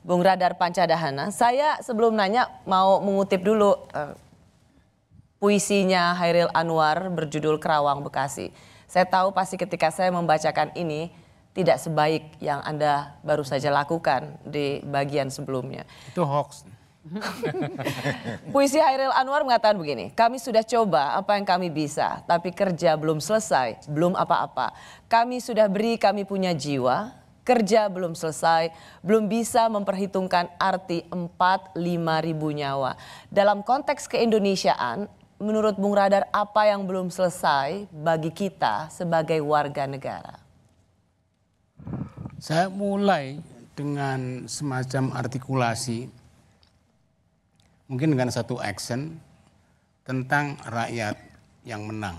Bung Radar Pancadhana. Saya sebelum nanya mau mengutip dulu puisinya Chairil Anwar berjudul Kerawang Bekasi. Saya tahu pasti ketika saya membacakan ini tidak sebaik yang Anda baru saja lakukan di bagian sebelumnya. Itu hoax. Puisi Chairil Anwar mengatakan begini, kami sudah coba apa yang kami bisa, tapi kerja belum selesai, belum apa-apa. Kami sudah beri, kami punya jiwa, kerja belum selesai, belum bisa memperhitungkan arti 4-5 ribu nyawa. Dalam konteks keindonesiaan, menurut Bung Radar apa yang belum selesai bagi kita sebagai warga negara? Saya mulai dengan semacam artikulasi, mungkin dengan satu action tentang rakyat yang menang.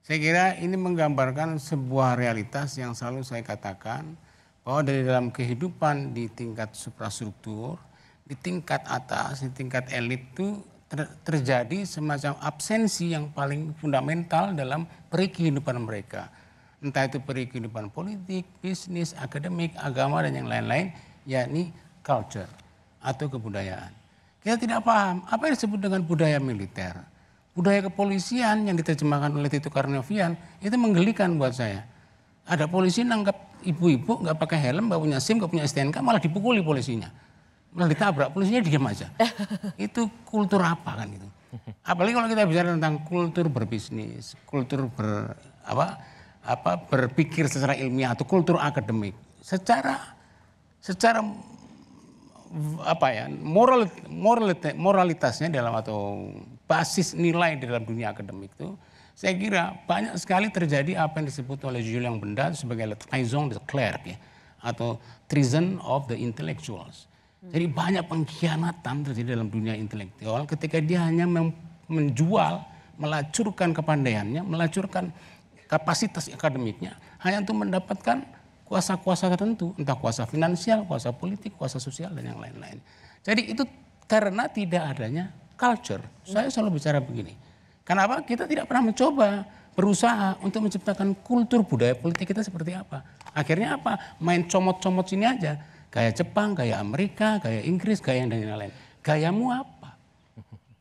Saya kira ini menggambarkan sebuah realitas yang selalu saya katakan bahwa dari dalam kehidupan di tingkat suprastruktur, di tingkat atas, di tingkat elit itu terjadi semacam absensi yang paling fundamental dalam peri kehidupan mereka. Entah itu peri kehidupan politik, bisnis, akademik, agama, dan yang lain-lain, yakni culture atau kebudayaan. Kita tidak paham apa yang disebut dengan budaya militer. Budaya kepolisian yang diterjemahkan oleh Tito Karnavian itu menggelikan buat saya. Ada polisi nangkap ibu-ibu nggak pakai helm, nggak punya SIM, nggak punya STNK, malah dipukuli polisinya. Malah ditabrak, polisinya diam aja. Itu kultur apa kan itu? Apalagi kalau kita bicara tentang kultur berbisnis, kultur berpikir secara ilmiah atau kultur akademik. Secara moralitasnya dalam atau basis nilai di dalam dunia akademik itu, saya kira banyak sekali terjadi apa yang disebut oleh Julien Benda sebagai trahison de clerc, ya, atau treason of the intellectuals. Jadi banyak pengkhianatan terjadi dalam dunia intelektual ketika dia hanya menjual, melacurkan kepandaiannya, melacurkan kapasitas akademiknya hanya untuk mendapatkan kuasa-kuasa tertentu, entah kuasa finansial, kuasa politik, kuasa sosial, dan yang lain-lain. Jadi itu karena tidak adanya culture. Saya selalu bicara begini. Kenapa kita tidak pernah mencoba berusaha untuk menciptakan kultur budaya politik kita seperti apa? Akhirnya apa? Main comot-comot sini aja. Gaya Jepang, gaya Amerika, gaya Inggris, gaya yang lain-lain. Gayamu apa?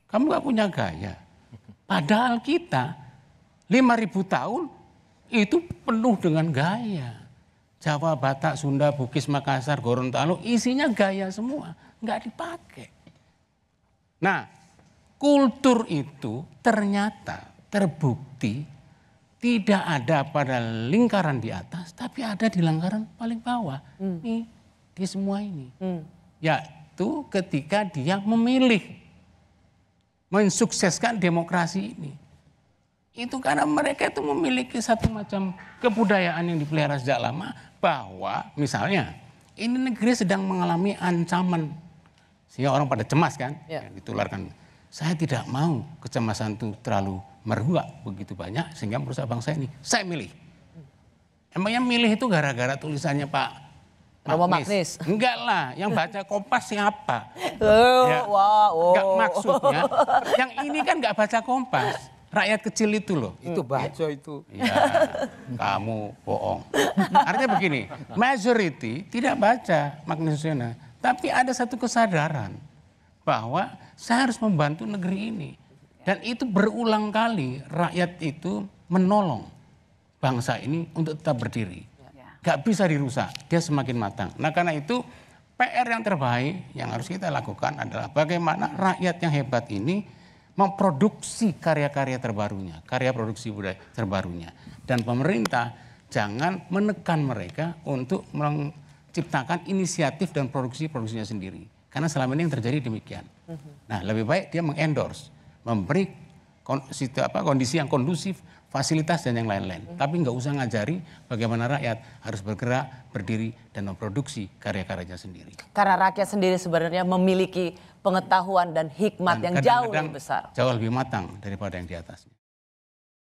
Kamu gak punya gaya. Padahal kita 5.000 tahun itu penuh dengan gaya. Jawa, Batak, Sunda, Bugis, Makassar, Gorontalo isinya gaya semua. Nggak dipakai. Nah, kultur itu ternyata terbukti tidak ada pada lingkaran di atas, tapi ada di lingkaran paling bawah. Nih, di semua ini. Yaitu ketika dia memilih mensukseskan demokrasi ini. Itu karena mereka itu memiliki satu macam kebudayaan yang dipelihara sejak lama, bahwa misalnya ini negeri sedang mengalami ancaman sehingga orang pada cemas kan, yang ditularkan. Saya tidak mau kecemasan itu terlalu meruak begitu banyak sehingga merusak bangsa ini. Saya milih. Emangnya milih itu gara-gara tulisannya Pak Romo Magnis? Enggak lah, yang baca Kompas siapa? Enggak, maksudnya yang ini kan nggak baca Kompas. Rakyat kecil itu loh. Itu baca itu. Ya, kamu bohong. Artinya begini, majority tidak baca Magnis Yona, tapi ada satu kesadaran bahwa saya harus membantu negeri ini. Dan itu berulang kali rakyat itu menolong bangsa ini untuk tetap berdiri. Gak bisa dirusak, dia semakin matang. Nah karena itu PR yang terbaik yang harus kita lakukan adalah bagaimana rakyat yang hebat ini memproduksi karya-karya terbarunya, karya produksi budaya terbarunya. Dan pemerintah jangan menekan mereka untuk menciptakan inisiatif dan produksinya sendiri. Karena selama ini yang terjadi demikian. Nah lebih baik dia mengendorse, memberi kondisi yang kondusif, fasilitas dan yang lain-lain. Tapi nggak usah ngajari bagaimana rakyat harus bergerak, berdiri, dan memproduksi karya-karyanya sendiri. Karena rakyat sendiri sebenarnya memiliki pengetahuan dan hikmat yang jauh lebih besar. Jauh lebih matang daripada yang di atasnya.